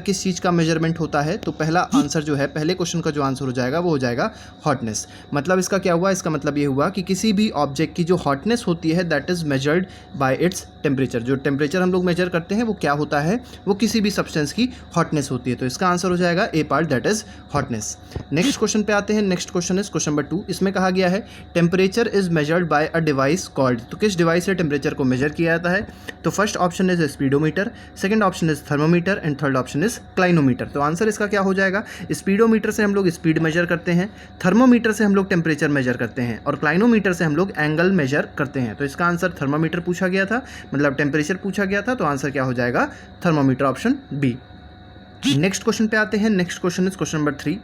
किस चीज़ का मेजरमेंट होता है, तो पहला आंसर जो है, पहले क्वेश्चन का जो आंसर हो जाएगा वो हो जाएगा हॉटनेस। मतलब इसका क्या हुआ, इसका मतलब ये हुआ कि किसी भी ऑब्जेक्ट की जो हॉटनेस होती है that is measured by its temperature. जो टेम्परेचर हम लोग मेजर करते हैं वो क्या होता है, वो किसी भी सब्सटेंस की हॉटनेस होती है। तो इसका आंसर हो जाएगा A part, that is hotness. Next question पे आते हैं। Next question is question number 2। इसमें कहा गया है temperature is measured by a device called. तो किस डिवाइस से टेम्परेचर को मेजर किया जाता है, तो first option is speedometer, second option is thermometer and third option is clinometer. तो आंसर इसका क्या हो जाएगा, स्पीडोमीटर से हम लोग स्पीड मेजर करते हैं, थर्मोमीटर से हम लोग टेम्परेचर मेजर करते हैं और क्लाइनोमीटर से हम लोग एंगल मेजर करते हैं। तो इसका आंसर थर्मोमीटर पूछा गया था, मतलब टेम्परेचर पूछा गया था, तो आंसर क्या हो जाएगा, thermometer, option B. Next question पे आते हैं। Next question is question number 3।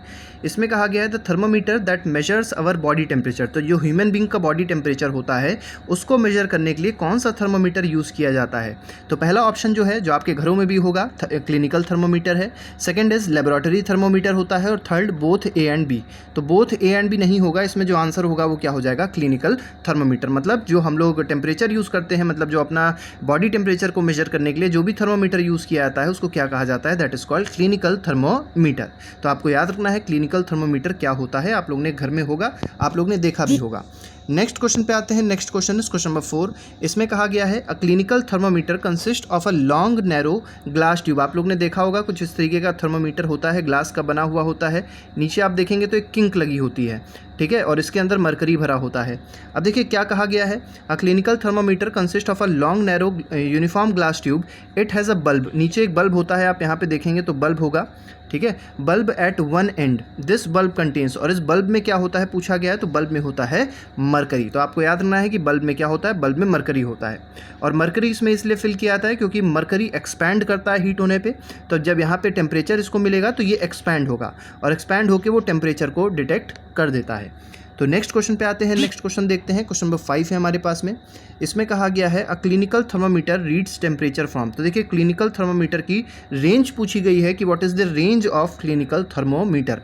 इसमें कहा गया है the thermometer that measures our body temperature. तो जो ह्यूमन बींग का बॉडी टेम्परेचर होता है उसको मेजर करने के लिए कौन सा थर्मोमीटर यूज़ किया जाता है। तो पहला ऑप्शन जो है, जो आपके घरों में भी होगा, क्लिनिकल थर्मोमीटर है, सेकंड इज लेबोरेटरी थर्मोमीटर होता है और third both A and B. तो बोथ ए एंड बी नहीं होगा, इसमें जो आंसर होगा वो क्या हो जाएगा, क्लिनिकल थर्मोमीटर। मतलब जो हम लोग टेम्परेचर यूज़ करते हैं, मतलब जो अपना बॉडी टेम्परेचर को मेजर करने के लिए जो भी थर्मोमीटर यूज़ किया जाता है उसको क्या कहा जाता है, that is called clinical thermometer. तो आपको याद रखना है क्लिनिकल थर्मोमीटर क्या होता है, आप लोगों ने घर में होगा, आप लोग ने देखा भी होगा। नेक्स्ट क्वेश्चन पे आते हैं। Next question is question number 4। इसमें कहा गया है a clinical thermometer consist of a long narrow glass tube. आप लोग ने देखा होगा कुछ इस तरीके का थर्मोमीटर होता है, ग्लास का बना हुआ होता है, नीचे आप देखेंगे तो एक किंक लगी होती है, ठीक है, और इसके अंदर मरकरी भरा होता है। अब देखिए क्या कहा गया है, a clinical thermometer consist of a long narrow uniform glass tube, it has a bulb. नीचे एक बल्ब होता है, आप यहाँ पे देखेंगे तो बल्ब होगा, ठीक है, bulb at one end, this bulb contains. और इस बल्ब में क्या होता है पूछा गया है, तो बल्ब में होता है मरकरी। तो आपको याद रखना है कि बल्ब में क्या होता है, बल्ब में मरकरी होता है। और मरकरी इसमें इसलिए फिल किया जाता है क्योंकि मरकरी एक्सपैंड करता है हीट होने पे, तो जब यहाँ पे टेम्परेचर इसको मिलेगा तो ये एक्सपैंड होगा और एक्सपैंड होकर वो टेम्परेचर को डिटेक्ट कर देता है। तो नेक्स्ट क्वेश्चन पे आते हैं। नेक्स्ट क्वेश्चन देखते हैं, क्वेश्चन नंबर 5 है हमारे पास में। इसमें कहा गया है a clinical thermometer reads temperature from. तो देखिए क्लिनिकल थर्मोमीटर की रेंज पूछी गई है कि what is the range of clinical thermometer.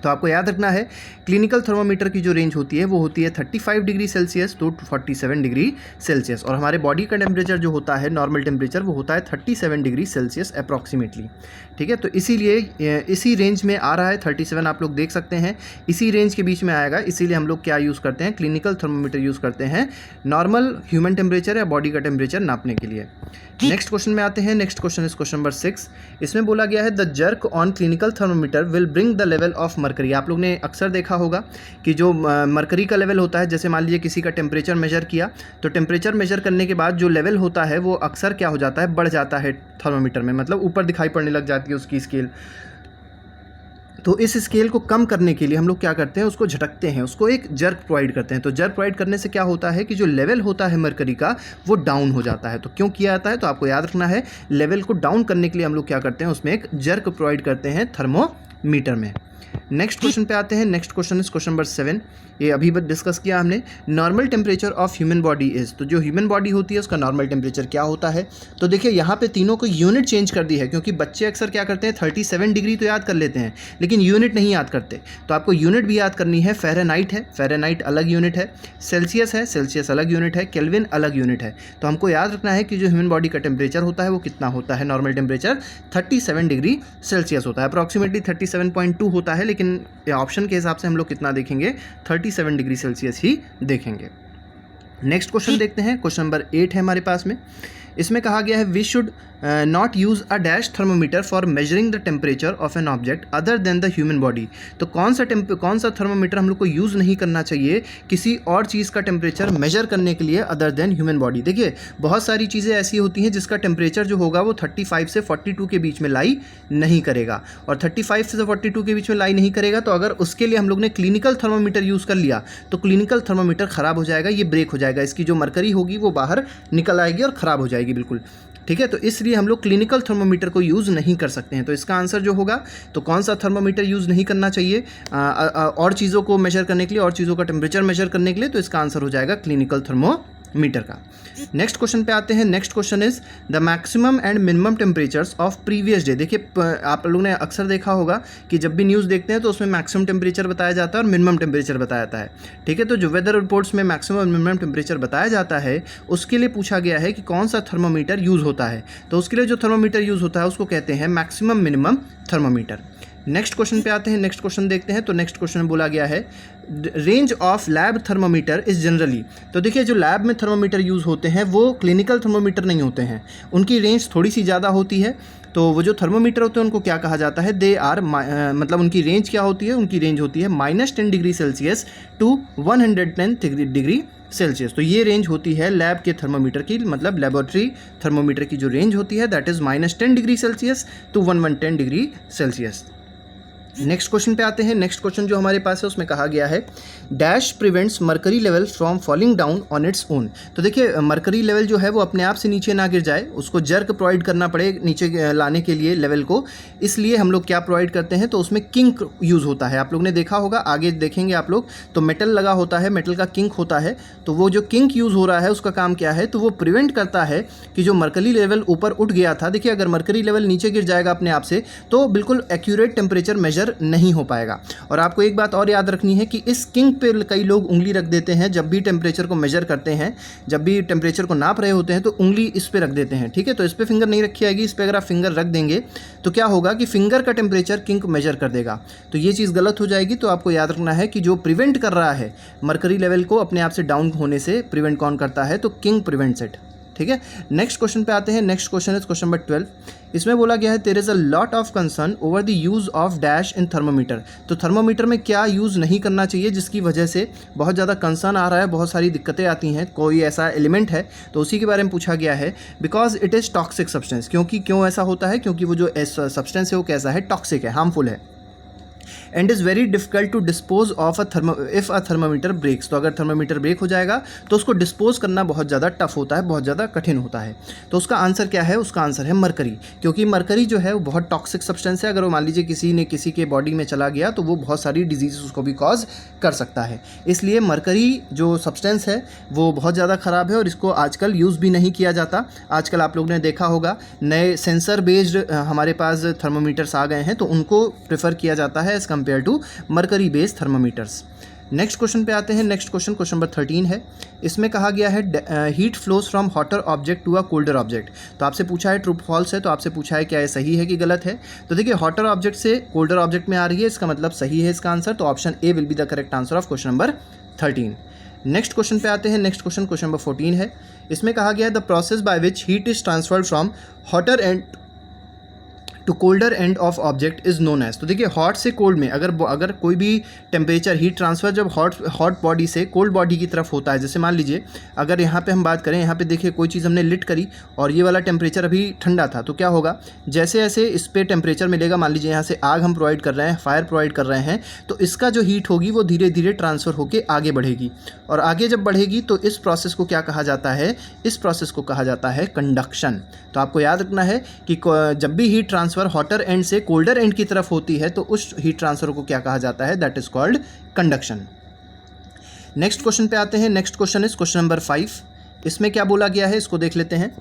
तो आपको याद रखना है क्लिनिकल थर्मोमीटर की जो रेंज होती है वो होती है 35 degree Celsius to 47 degree Celsius. और हमारे बॉडी का टेम्परेचर जो होता है, नॉर्मल टेम्परेचर, वो होता है 37 डिग्री सेल्सियस अप्रॉक्सीमेटली, ठीक है। तो इसीलिए इसी रेंज में आ रहा है 37, आप लोग देख सकते हैं इसी रेंज के बीच में आएगा, इसीलिए हम लोग क्या यूज़ करते हैं, क्लिनिकल थर्मोमीटर यूज़ करते हैं नॉर्मल ह्यूमन टेम्परेचर या बॉडी का टेम्परेचर नापने के लिए। नेक्स्ट क्वेश्चन में आते हैं। Next question is question number 6। इसमें बोला गया है the jerk on clinical thermometer will bring the level of mercury. आप लोग ने अक्सर देखा होगा कि जो मरकरी का लेवल होता है, जैसे मान लीजिए किसी का टेम्परेचर मेजर किया, तो टेम्परेचर मेजर करने के बाद जो लेवल होता है वो अक्सर क्या हो जाता है, बढ़ जाता है थर्मोमीटर में, मतलब ऊपर दिखाई पड़ने लग जाती है उसकी स्केल। तो इस स्केल को कम करने के लिए हम लोग क्या करते हैं, उसको झटकते हैं, उसको एक जर्क प्रोवाइड करते हैं। तो जर्क प्रोवाइड करने से क्या होता है कि जो लेवल होता है मरकरी का वो डाउन हो जाता है। तो क्यों किया जाता है, तो आपको याद रखना है लेवल को डाउन करने के लिए हम लोग क्या करते हैं, उसमें एक जर्क प्रोवाइड करते हैं थर्मोमीटर में। नेक्स्ट क्वेश्चन पे आते हैं। Next question is question number 7। ये अभी बस डिस्कस किया हमने। Normal temperature of human body is. तो जो ह्यूमन बॉडी होती है उसका नॉर्मल टेम्परेचर क्या होता है। तो देखिए यहाँ पे तीनों को यूनिट चेंज कर दी है, क्योंकि बच्चे अक्सर क्या करते हैं 37 डिग्री तो याद कर लेते हैं लेकिन यूनिट नहीं याद करते। तो आपको यूनिट भी याद करनी है। फ़ारेनहाइट है, फ़ारेनहाइट अलग यूनिट है, सेल्सियस है, सेल्सियस अलग यूनिट है, केल्विन अलग यूनिट है। तो हमको याद रखना है कि जो ह्यूमन बॉडी का टेम्परेचर होता है वो कितना होता है, नॉर्मल टेम्परेचर 37 डिग्री सेल्सियस होता है, अप्रॉक्सीमेटली 37.2 होता है, लेकिन ऑप्शन के हिसाब से हम लोग कितना देखेंगे, 37 डिग्री सेल्सियस ही देखेंगे। नेक्स्ट क्वेश्चन देखते हैं, क्वेश्चन नंबर 8 है हमारे पास में। इसमें कहा गया है we should not use a dash thermometer for measuring the temperature of an object other than the human body. तो कौन सा थर्मोमीटर हम लोग को यूज़ नहीं करना चाहिए किसी और चीज़ का टेम्परेचर मेजर करने के लिए अदर देन ह्यूमन बॉडी। देखिए बहुत सारी चीज़ें ऐसी होती हैं जिसका टेम्परेचर जो होगा वो 35 से 42 के बीच में लाई नहीं करेगा, और 35 से 42 के बीच में लाई नहीं करेगा तो अगर उसके लिए हम लोग ने क्लिनिकल थर्मोमीटर यूज़ कर लिया तो क्लिनिकल थर्मोमीटर ख़राब हो जाएगा, ये ब्रेक हो जाएगा, इसकी जो मरकरी होगी वो बाहर निकल आएगी और ख़राब हो जाएगी बिल्कुल, ठीक है। तो इसलिए हम लोग क्लिनिकल थर्मोमीटर को यूज़ नहीं कर सकते हैं। तो इसका आंसर जो होगा, तो कौन सा थर्मोमीटर यूज़ नहीं करना चाहिए और चीज़ों को मेजर करने के लिए, और चीज़ों का टेम्परेचर मेजर करने के लिए, तो इसका आंसर हो जाएगा क्लिनिकल थर्मोमीटर। मीटर का। नेक्स्ट क्वेश्चन पे आते हैं। Next question is the maximum and minimum temperatures of previous day. देखिए आप लोगों ने अक्सर देखा होगा कि जब भी न्यूज़ देखते हैं तो उसमें मैक्सिमम टेम्परेचर बताया जाता है और मिनिमम टेम्परेचर बताया जाता है, ठीक है। तो जो वेदर रिपोर्ट्स में मैक्सिमम और मिनिमम टेम्परेचर बताया जाता है उसके लिए पूछा गया है कि कौन सा थर्मोमीटर यूज़ होता है। तो उसके लिए जो थर्मोमीटर यूज़ होता है उसको कहते हैं maximum minimum thermometer. Next question पे आते हैं। नेक्स्ट क्वेश्चन देखते हैं। तो नेक्स्ट क्वेश्चन में बोला गया है range of lab thermometer is generally. तो देखिए जो लैब में थर्मोमीटर यूज़ होते हैं वो क्लिनिकल थर्मोमीटर नहीं होते हैं, उनकी रेंज थोड़ी सी ज़्यादा होती है। तो वो जो थर्मोमीटर होते हैं उनको क्या कहा जाता है, दे आर मतलब उनकी रेंज क्या होती है, उनकी रेंज होती है -10 degree Celsius to 110 degree Celsius. तो ये रेंज होती है लैब के थर्मोमीटर की, मतलब लेबोरेटरी थर्मोमीटर की जो रेंज होती है that is -10 degree Celsius to 110 degree Celsius. Next question पे आते हैं। नेक्स्ट क्वेश्चन जो हमारे पास है उसमें कहा गया है dash prevents mercury level from falling down on its own. तो देखिए मर्करी लेवल जो है वो अपने आप से नीचे ना गिर जाए, उसको जर्क प्रोवाइड करना पड़े नीचे लाने के लिए लेवल को, इसलिए हम लोग क्या प्रोवाइड करते हैं, तो उसमें किंक यूज़ होता है। आप लोग ने देखा होगा, आगे देखेंगे आप लोग, तो मेटल लगा होता है, मेटल का किंक होता है। तो वो जो किंक यूज़ हो रहा है उसका काम क्या है, तो वो प्रिवेंट करता है कि जो मर्करी लेवल ऊपर उठ गया था, देखिए अगर मर्करी लेवल नीचे गिर जाएगा अपने आप से तो बिल्कुल एक्यूरेट टेम्परेचर मेजर नहीं हो पाएगा। और आपको एक बात और याद रखनी है कि इस किंक पे कई लोग उंगली रख देते हैं, जब भी टेम्परेचर को मेजर करते हैं, जब भी टेम्परेचर को नाप रहे होते हैं तो उंगली इस पे रख देते हैं, ठीक है। तो इस पे फिंगर नहीं रखी आएगी, इस पे अगर आप फिंगर रख देंगे तो क्या होगा कि फिंगर का टेम्परेचर किंक मेजर कर देगा, तो ये चीज़ गलत हो जाएगी। तो आपको याद रखना है कि जो प्रिवेंट कर रहा है मर्करी लेवल को अपने आप से डाउन होने से, प्रिवेंट कौन करता है, तो किंक प्रिवेंट्स इट, ठीक है। नेक्स्ट क्वेश्चन पे आते हैं। Next question is question number 12। इसमें बोला गया है there is a lot of concern over the use of dash in thermometer. तो थर्मोमीटर में क्या यूज़ नहीं करना चाहिए जिसकी वजह से बहुत ज़्यादा कंसर्न आ रहा है, बहुत सारी दिक्कतें आती हैं, कोई ऐसा एलिमेंट है तो उसी के बारे में पूछा गया है। Because it is toxic substance. क्यों ऐसा होता है, क्योंकि वो जो सब्सटेंस है वो कैसा है, टॉक्सिक है, हार्मफुल है। And is very difficult to dispose of if a thermometer breaks. तो अगर थर्मोमीटर ब्रेक हो जाएगा तो उसको डिस्पोज करना बहुत ज़्यादा टफ होता है, बहुत ज़्यादा कठिन होता है। तो उसका आंसर क्या है, उसका आंसर है मरकरी। क्योंकि मरकरी जो है वो बहुत टॉक्सिक सब्सटेंस है, अगर वो मान लीजिए किसी के बॉडी में चला गया तो वो बहुत सारी डिजीज़ उसको भी कॉज कर सकता है। इसलिए मरकरी जो सब्सटेंस है वो बहुत ज़्यादा ख़राब है और इसको आजकल यूज़ भी नहीं किया जाता। आजकल आप लोगों ने देखा होगा नए सेंसर बेस्ड हमारे पास थर्मोमीटर्स आ गए हैं तो उनको प्रेफर किया जाता है as compare to mercury based thermometers. Next question पे आते हैं। नेक्स्ट क्वेश्चन नंबर 13 है। इसमें कहा गया है heat flows from hotter object to a colder object. तो आपसे पूछा है ट्रू फॉल्स है, तो आपसे पूछा है क्या ये सही है कि गलत है। तो देखिए हॉटर ऑब्जेक्ट से कोल्डर ऑब्जेक्ट में आ रही है, इसका मतलब सही है इसका आंसर। तो option A will be the correct answer of question number 13। Next question पे आते हैं। नेक्स्ट क्वेश्चन नंबर 14 है। इसमें कहा गया है the process by which heat is transferred from hotter end to colder end of object is known as. तो देखिए हॉट से कोल्ड में अगर कोई भी टेम्परेचर हीट ट्रांसफ़र जब हॉट बॉडी से कोल्ड बॉडी की तरफ होता है, जैसे मान लीजिए अगर यहाँ पे हम बात करें, यहाँ पे देखिए कोई चीज़ हमने लिट करी और ये वाला टेम्परेचर अभी ठंडा था, तो क्या होगा, जैसे जैसे इस पर टेम्परेचर मिलेगा, मान लीजिए यहाँ से आग हम प्रोवाइड कर रहे हैं, फायर प्रोवाइड कर रहे हैं, तो इसका जो हीट होगी वो धीरे धीरे ट्रांसफ़र होकर आगे बढ़ेगी और आगे जब बढ़ेगी तो इस प्रोसेस को क्या कहा जाता है, इस प्रोसेस को कहा जाता है कंडक्शन। तो आपको याद रखना है कि जब भी हीट ट्रांसफ़र हॉटर एंड से कोल्डर एंड की तरफ होती है तो उस हीट ट्रांसफर को क्या कहा जाता है, that is called conduction. Next question पे आते हैं। Next question is question number 5। इसमें क्या बोला गया है इसको देख लेते हैं।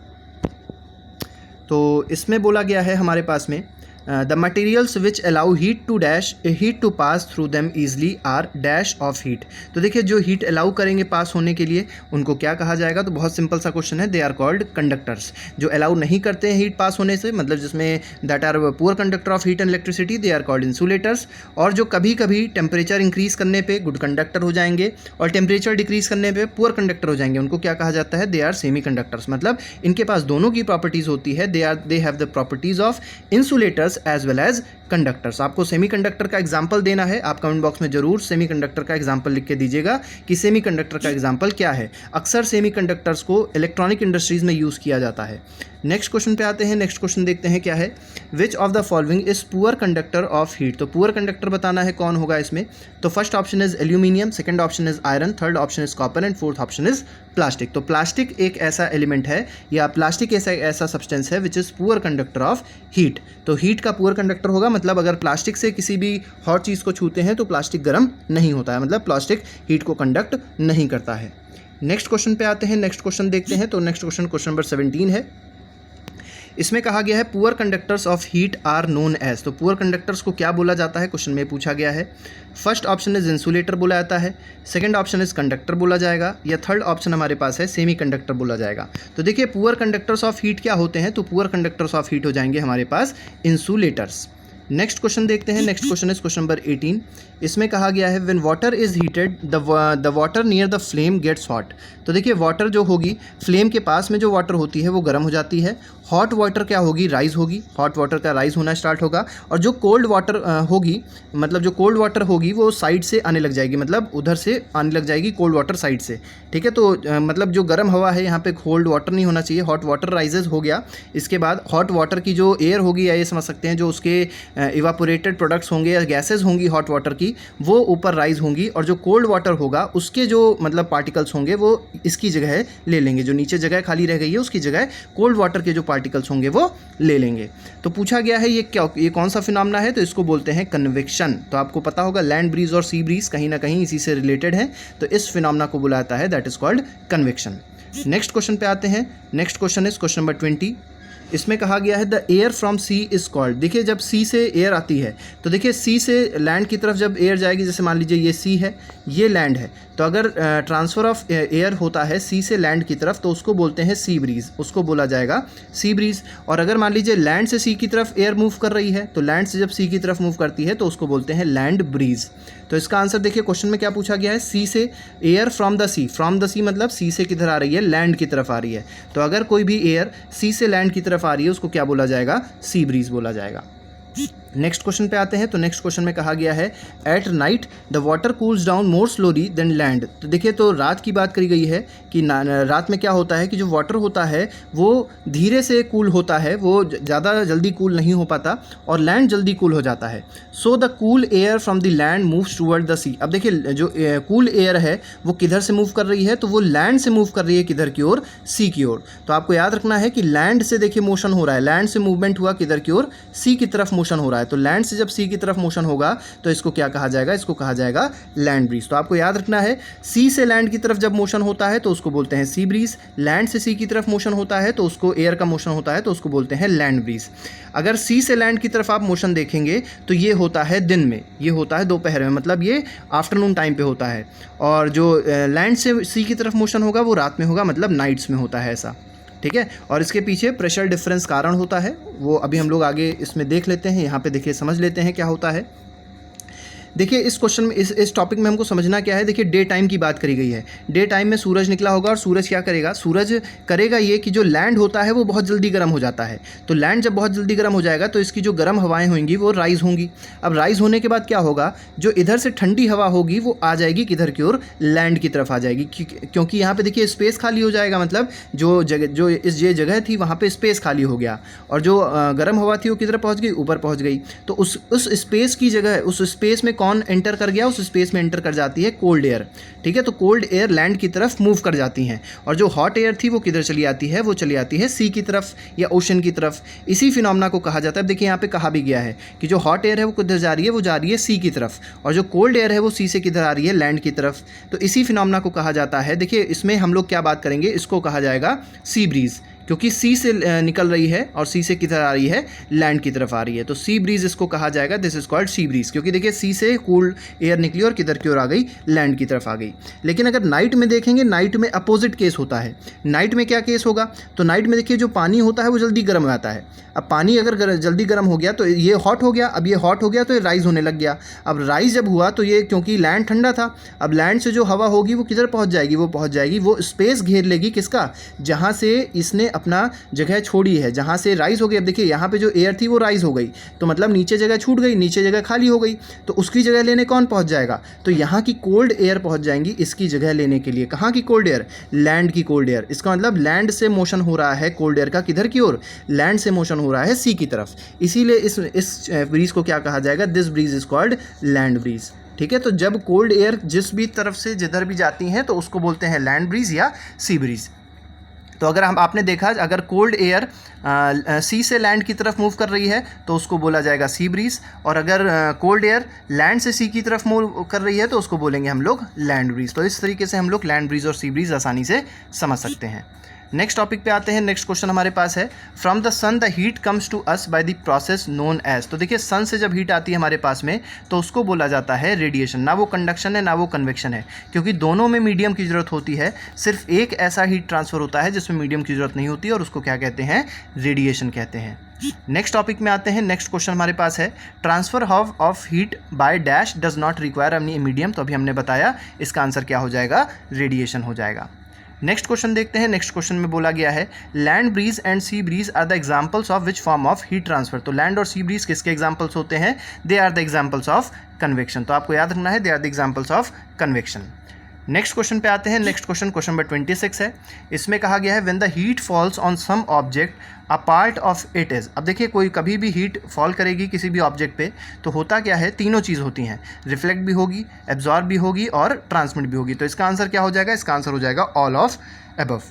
तो इसमें बोला गया है हमारे पास में the materials which allow heat to pass through them easily are dash of heat. तो देखिए जो हीट अलाउ करेंगे पास होने के लिए उनको क्या कहा जाएगा, तो बहुत सिंपल सा क्वेश्चन है, दे आर कॉल्ड कंडक्टर्स। जो अलाउ नहीं करते हैं हीट पास होने से, मतलब जिसमें that are poor conductor of heat and electricity, they are called insulators. और जो कभी कभी टेम्परेचर इंक्रीज करने पे गुड कंडक्टर हो जाएंगे और टेम्परेचर डिक्रीज करने पे पुअर कंडक्टर हो जाएंगे, उनको क्या कहा जाता है, दे आर सेमी कंडक्टर्स। मतलब इनके पास दोनों की प्रॉपर्टीज़ होती है, they have the properties of insulators as well as conductors. आपको सेमीकंडक्टर का एग्जांपल देना है, आप कमेंट बॉक्स में जरूर सेमीकंडक्टर का एग्जांपल लिख के दीजिएगा कि सेमीकंडक्टर का एग्जांपल क्या है। अक्सर सेमीकंडक्टर्स को इलेक्ट्रॉनिक इंडस्ट्रीज में यूज़ किया जाता है। नेक्स्ट क्वेश्चन पे आते हैं। नेक्स्ट क्वेश्चन देखते हैं क्या है, which of the following is poor conductor of heat. तो पुअर कंडक्टर बताना है कौन होगा इसमें। तो first option is aluminium, second option is iron, third option is copper and fourth option is plastic. तो प्लास्टिक एक ऐसा एलिमेंट है या प्लास्टिक ऐसा सब्सटेंस है which is poor conductor of heat. तो हीट का पुअर कंडक्टर होगा, मतलब अगर प्लास्टिक से किसी भी हॉट चीज़ को छूते हैं तो प्लास्टिक गर्म नहीं होता है, मतलब प्लास्टिक हीट को कंडक्ट नहीं करता है। नेक्स्ट क्वेश्चन पे आते हैं, नेक्स्ट क्वेश्चन देखते हैं। तो नेक्स्ट क्वेश्चन क्वेश्चन नंबर 17 है। इसमें कहा गया है poor conductors of heat are known as. तो पुअर कंडक्टर्स को क्या बोला जाता है, क्वेश्चन में पूछा गया है। फर्स्ट ऑप्शन इज इंसुलेटर बोला जाता है, सेकंड ऑप्शन इज कंडक्टर बोला जाएगा, या थर्ड ऑप्शन हमारे पास है सेमी कंडक्टर बोला जाएगा। तो देखिए पुअर कंडक्टर्स ऑफ हीट क्या होते हैं, तो पुअर कंडक्टर्स ऑफ हीट हो जाएंगे हमारे पास इंसुलेटर्स। नेक्स्ट क्वेश्चन देखते हैं। Next question is question number 18। इसमें कहा गया है when water is heated the water near the flame gets hot. तो देखिए वाटर जो होगी, फ्लेम के पास में जो वाटर होती है वो गर्म हो जाती है। हॉट वाटर क्या होगी, राइज होगी, हॉट वाटर का राइज होना स्टार्ट होगा। और जो कोल्ड वाटर होगी, मतलब जो कोल्ड वाटर होगी वो साइड से आने लग जाएगी, मतलब उधर से आने लग जाएगी कोल्ड वाटर साइड से। ठीक है, तो मतलब जो गर्म हवा है यहाँ पे कोल्ड वाटर नहीं होना चाहिए, हॉट वाटर राइजेज हो गया। इसके बाद हॉट वाटर की जो एयर होगी, या ये समझ सकते हैं जो उसके इवापोरेटेड प्रोडक्ट्स होंगे या गैसेज होंगी हॉट वाटर की, वो ऊपर राइज होंगी। और जो कोल्ड वाटर होगा उसके जो मतलब पार्टिकल्स होंगे वो इसकी जगह ले लेंगे, जो नीचे जगह खाली रह गई है उसकी जगह कोल्ड वाटर के जो पार्टिकल्स होंगे वो ले लेंगे। तो पूछा गया है ये कौन सा फिनोमेना है, तो इसको बोलते हैं कन्वेक्शन। तो आपको पता होगा लैंड ब्रीज और सी ब्रीज कहीं ना कहीं इसी से रिलेटेड है, तो इस फिनोमेना को बुलाया जाता है that is called convection. Next question पे आते हैं। Next question is question number 20। इसमें कहा गया है the air from sea is called. देखिए जब सी से एयर आती है, तो देखिए सी से लैंड की तरफ जब एयर जाएगी, जैसे मान लीजिए ये सी है, ये लैंड है, तो अगर ट्रांसफ़र ऑफ एयर होता है सी से लैंड की तरफ तो उसको बोलते हैं सी ब्रीज, उसको बोला जाएगा सी ब्रीज। और अगर मान लीजिए लैंड से सी की तरफ एयर मूव कर रही है, तो लैंड से जब सी की तरफ मूव करती है तो उसको बोलते हैं लैंड ब्रीज। तो इसका आंसर देखिए क्वेश्चन में क्या पूछा गया है, सी से air from the sea. From the sea मतलब सी से किधर आ रही है, लैंड की तरफ आ रही है। तो अगर कोई भी एयर सी से लैंड की तरफ आ रही है उसको क्या बोला जाएगा, सी ब्रीज बोला जाएगा। नेक्स्ट क्वेश्चन पे आते हैं। तो नेक्स्ट क्वेश्चन में कहा गया है at night the water cools down more slowly than land. तो देखिए तो रात की बात करी गई है कि रात में क्या होता है कि जो वाटर होता है वो धीरे से कूल होता है, वो ज़्यादा जल्दी कूल नहीं हो पाता, और लैंड जल्दी कूल हो जाता है। So the cool air from the land moves toward the sea. अब देखिए जो कूल एयर है वो किधर से मूव कर रही है, तो वो लैंड से मूव कर रही है, किधर की ओर, सी की ओर। तो आपको याद रखना है कि लैंड से देखिए मोशन हो रहा है, लैंड से मूवमेंट हुआ किधर की ओर, सी की तरफ मोशन हो रहा है। तो लैंड से जब सी की तरफ मोशन होगा तो इसको क्या कहा जाएगा, इसको कहा जाएगा लैंड ब्रीज। तो आपको याद रखना है सी से लैंड की तरफ जब मोशन होता है तो उसको बोलते हैं सी ब्रीज, लैंड से सी की तरफ मोशन होता है तो उसको एयर का मोशन होता है तो उसको बोलते हैं लैंड ब्रीज। अगर सी से लैंड की तरफ आप मोशन देखेंगे तो ये होता है दिन में, ये होता है दोपहर में, मतलब ये आफ्टरनून टाइम पे होता है। और जो लैंड से सी की तरफ मोशन होगा वो रात में होगा, मतलब नाइट्स में होता है ऐसा। ठीक है, और इसके पीछे प्रेशर डिफरेंस कारण होता है, वो अभी हम लोग आगे इसमें देख लेते हैं। यहाँ पे देखिए समझ लेते हैं क्या होता है। देखिए इस क्वेश्चन में इस टॉपिक में हमको समझना क्या है। देखिए डे टाइम की बात करी गई है। डे टाइम में सूरज निकला होगा और सूरज क्या करेगा, सूरज करेगा ये कि जो लैंड होता है वो बहुत जल्दी गर्म हो जाता है। तो लैंड जब बहुत जल्दी गर्म हो जाएगा तो इसकी जो गर्म हवाएं होंगी वो राइज होंगी। अब राइज होने के बाद क्या होगा, जो इधर से ठंडी हवा होगी वो आ जाएगी किधर की ओर, लैंड की तरफ आ जाएगी, क्योंकि यहाँ पे देखिए स्पेस खाली हो जाएगा, मतलब जो इस ये जगह थी वहाँ पे स्पेस खाली हो गया, और जो गर्म हवा थी वो किधर पहुँच गई, ऊपर पहुँच गई। तो उस स्पेस की जगह, उस स्पेस में कौन एंटर कर गया, उस स्पेस में एंटर कर जाती है कोल्ड एयर। ठीक है, तो कोल्ड एयर लैंड की तरफ मूव कर जाती हैं, और जो हॉट एयर थी वो किधर चली आती है, वो चली आती है सी की तरफ या ओशन की तरफ। इसी फिनोमेना को कहा जाता है। देखिए यहाँ पे कहा भी गया है कि जो हॉट एयर है वो किधर जा रही है, वो जा रही है सी की तरफ, और जो कोल्ड एयर है वो सी से किधर आ रही है, लैंड की तरफ। तो इसी फिनोमेना को कहा जाता है। देखिए इसमें हम लोग क्या बात करेंगे, इसको कहा जाएगा सी ब्रीज, क्योंकि सी से निकल रही है और सी से किधर आ रही है, लैंड की तरफ आ रही है। तो सी ब्रीज इसको कहा जाएगा, this is called sea breeze, क्योंकि देखिए सी से कूल एयर निकली और किधर की ओर आ गई, लैंड की तरफ आ गई। लेकिन अगर नाइट में देखेंगे, नाइट में अपोजिट केस होता है। नाइट में क्या केस होगा, तो नाइट में देखिए जो पानी होता है वो जल्दी गर्म हो जाता है। अब पानी अगर जल्दी गर्म हो गया तो ये हॉट हो गया, अब ये हॉट हो गया तो ये राइज होने लग गया। अब राइज जब हुआ तो ये, क्योंकि लैंड ठंडा था, अब लैंड से जो हवा होगी वो किधर पहुंच जाएगी, वो पहुंच जाएगी, वो स्पेस घेर लेगी किसका, जहां से इसने अपना जगह छोड़ी है, जहां से राइज हो गई। अब देखिए यहाँ पे जो एयर थी वो राइज हो गई, तो मतलब नीचे जगह छूट गई, नीचे जगह खाली हो गई, तो उसकी जगह लेने कौन पहुंच जाएगा, तो यहाँ की कोल्ड एयर पहुंच जाएंगी इसकी जगह लेने के लिए। कहाँ की कोल्ड एयर, लैंड की कोल्ड एयर। इसका मतलब लैंड से मोशन हो रहा है कोल्ड एयर का, किधर की ओर, लैंड से मोशन हो रहा है सी की तरफ। इसीलिए इस ब्रीज को क्या कहा जाएगा, this breeze is called land breeze. ठीक है, तो जब कोल्ड एयर जिस भी तरफ से जिधर भी जाती हैं तो उसको बोलते हैं लैंड ब्रीज या सी ब्रीज। तो अगर हम आपने देखा अगर कोल्ड एयर सी से लैंड की तरफ मूव कर रही है तो उसको बोला जाएगा सी ब्रीज, और अगर कोल्ड एयर लैंड से सी की तरफ मूव कर रही है तो उसको बोलेंगे हम लोग लैंड ब्रीज। तो इस तरीके से हम लोग लैंड ब्रीज और सी ब्रीज आसानी से समझ सकते हैं। नेक्स्ट टॉपिक पे आते हैं। नेक्स्ट क्वेश्चन हमारे पास है, from the sun the heat comes to us by the process known as. तो देखिए सन से जब हीट आती है हमारे पास में तो उसको बोला जाता है रेडिएशन। ना वो कंडक्शन है ना वो कन्वेक्शन है, क्योंकि दोनों में मीडियम की ज़रूरत होती है। सिर्फ एक ऐसा हीट ट्रांसफ़र होता है जिसमें मीडियम की ज़रूरत नहीं होती और उसको क्या कहते हैं, रेडिएशन कहते हैं। नेक्स्ट टॉपिक में आते हैं। नेक्स्ट क्वेश्चन हमारे पास है, transfer of heat by dash does not require any medium. तो अभी हमने बताया इसका आंसर क्या हो जाएगा, रेडिएशन हो जाएगा। नेक्स्ट क्वेश्चन देखते हैं। नेक्स्ट क्वेश्चन में बोला गया है, land breeze and sea breeze are the examples of which form of heat transfer. तो लैंड और सी ब्रीज किसके एग्जांपल्स होते हैं, they are the examples of convection. तो आपको याद रखना है, they are the examples of convection. Next question पे आते हैं। नेक्स्ट क्वेश्चन नंबर 26 है। इसमें कहा गया है, when the heat falls on some object a part of it is. अब देखिए कोई कभी भी हीट फॉल करेगी किसी भी ऑब्जेक्ट पे तो होता क्या है, तीनों चीज़ होती हैं, रिफ्लेक्ट भी होगी, एब्जॉर्ब भी होगी और ट्रांसमिट भी होगी। तो इसका आंसर क्या हो जाएगा, इसका आंसर हो जाएगा all of above.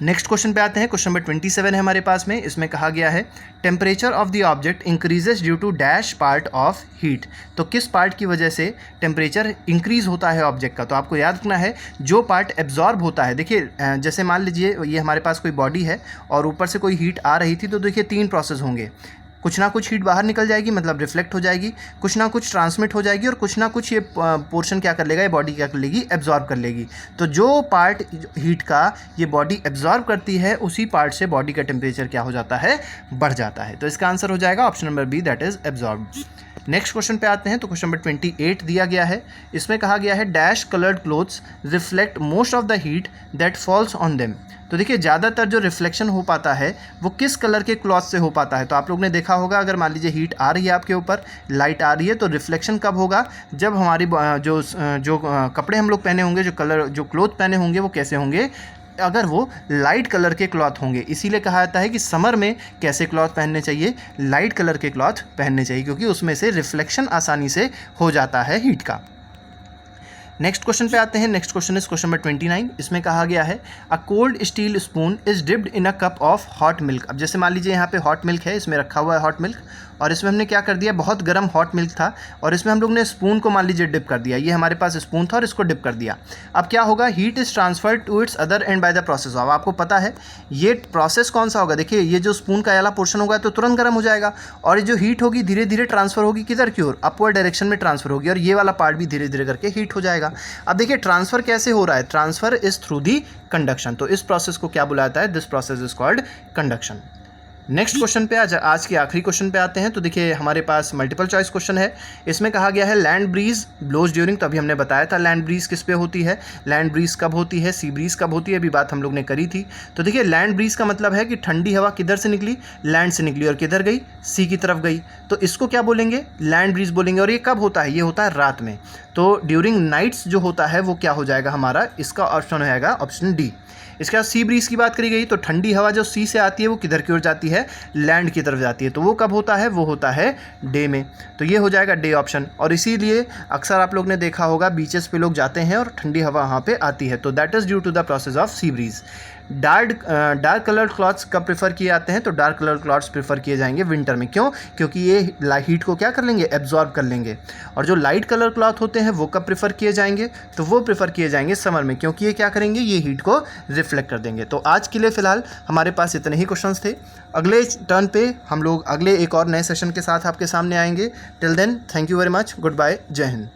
Next question पे आते हैं। क्वेश्चन नंबर 27 है हमारे पास में। इसमें कहा गया है, temperature of the object increases due to dash part of heat. तो किस पार्ट की वजह से टेम्परेचर इंक्रीज होता है ऑब्जेक्ट का। तो आपको याद रखना है जो पार्ट एब्जॉर्ब होता है। देखिए जैसे मान लीजिए ये हमारे पास कोई बॉडी है और ऊपर से कोई हीट आ रही थी, तो देखिए 3 प्रोसेस होंगे। कुछ ना कुछ हीट बाहर निकल जाएगी, मतलब रिफ्लेक्ट हो जाएगी, कुछ ना कुछ ट्रांसमिट हो जाएगी और कुछ ना कुछ ये पोर्शन क्या कर लेगा, ये बॉडी क्या कर लेगी, एब्जॉर्ब कर लेगी। तो जो पार्ट हीट का ये बॉडी एब्जॉर्ब करती है उसी पार्ट से बॉडी का टेम्परेचर क्या हो जाता है, बढ़ जाता है। तो इसका आंसर हो जाएगा option number B, that is absorb. Next question पे आते हैं। तो क्वेश्चन नंबर 28 दिया गया है। इसमें कहा गया है, dash coloured clothes reflect most of the heat that falls on them. तो देखिए ज़्यादातर जो रिफ्लेक्शन हो पाता है वो किस कलर के क्लॉथ से हो पाता है। तो आप लोग ने देखा होगा, अगर मान लीजिए हीट आ रही है आपके ऊपर, लाइट आ रही है, तो रिफ्लेक्शन कब होगा, जब हमारी जो कपड़े हम लोग पहने होंगे, जो क्लॉथ पहने होंगे वो कैसे होंगे, अगर वो लाइट कलर के क्लॉथ होंगे। इसीलिए कहा जाता है कि समर में कैसे क्लॉथ पहनने चाहिए, लाइट कलर के क्लॉथ पहनने चाहिए, क्योंकि उसमें से रिफ्लेक्शन आसानी से हो जाता है हीट का। नेक्स्ट क्वेश्चन पे आते हैं। Next question is question number 29। इसमें कहा गया है, a cold steel spoon is dipped in a cup of hot milk. अब जैसे मान लीजिए यहाँ पे हॉट मिल्क है, इसमें रखा हुआ है हॉट मिल्क, और इसमें हमने क्या कर दिया, बहुत गर्म हॉट मिल्क था और इसमें हम लोग ने स्पून को मान लीजिए डिप कर दिया। ये हमारे पास स्पून था और इसको डिप कर दिया। अब क्या होगा, heat is transferred to its other end by the process. अब आपको पता है ये प्रोसेस कौन सा होगा, देखिए ये जो स्पून का वाला पोर्शन होगा तो तुरंत गर्म हो जाएगा, और ये जो हीट होगी धीरे धीरे ट्रांसफर होगी किधर की ओर, अपवर्ड डायरेक्शन में ट्रांसफर होगी, और ये वाला पार्ट भी धीरे धीरे करके हीट हो जाएगा। अब देखिए ट्रांसफर कैसे हो रहा है, transfer is through the conduction. तो इस प्रोसेस को क्या बुलाता है, this process is called conduction. Next question पे आज के आखिरी क्वेश्चन पे आते हैं। तो देखिए हमारे पास मल्टीपल चॉइस क्वेश्चन है। इसमें कहा गया है, लैंड ब्रीज ब्लोज ड्यूरिंग। तो अभी हमने बताया था लैंड ब्रीज किस पे होती है, लैंड ब्रीज कब होती है, सी ब्रीज कब होती है, अभी बात हम लोग ने करी थी। तो देखिए लैंड ब्रीज का मतलब है कि ठंडी हवा किधर से निकली, लैंड से निकली, और किधर गई, सी की तरफ गई। तो इसको क्या बोलेंगे, लैंड ब्रीज बोलेंगे। और ये कब होता है, ये होता है रात में। तो ड्यूरिंग नाइट्स जो होता है वो क्या हो जाएगा हमारा, इसका ऑप्शन हो जाएगा ऑप्शन डी। इसके बाद सी ब्रीज की बात करी गई तो ठंडी हवा जो सी से आती है वो किधर की ओर जाती है, लैंड की तरफ जाती है। तो वो कब होता है, वो होता है डे में। तो ये हो जाएगा डे ऑप्शन। और इसीलिए अक्सर आप लोग ने देखा होगा बीचेस पे लोग जाते हैं और ठंडी हवा वहाँ पे आती है। तो that is due to the process of sea breeze. Dark coloured clothes कब प्रेफर किए जाते हैं, तो डार्क कलर्ड क्लॉथ्स प्रेफर किए जाएंगे विंटर में। क्यों, क्योंकि ये हीट को क्या कर लेंगे, एब्जॉर्ब कर लेंगे। और जो लाइट कलर क्लॉथ होते हैं वो कब प्रेफर किए जाएंगे, तो वो प्रेफर किए जाएंगे समर में, क्योंकि ये क्या करेंगे, ये हीट को रिफ्लेक्ट कर देंगे। तो आज के लिए फ़िलहाल हमारे पास इतने ही क्वेश्चंस थे। अगले टर्न पे हम लोग अगले एक और नए सेशन के साथ आपके सामने आएंगे। Till then thank you very much, good bye, Jai Hind.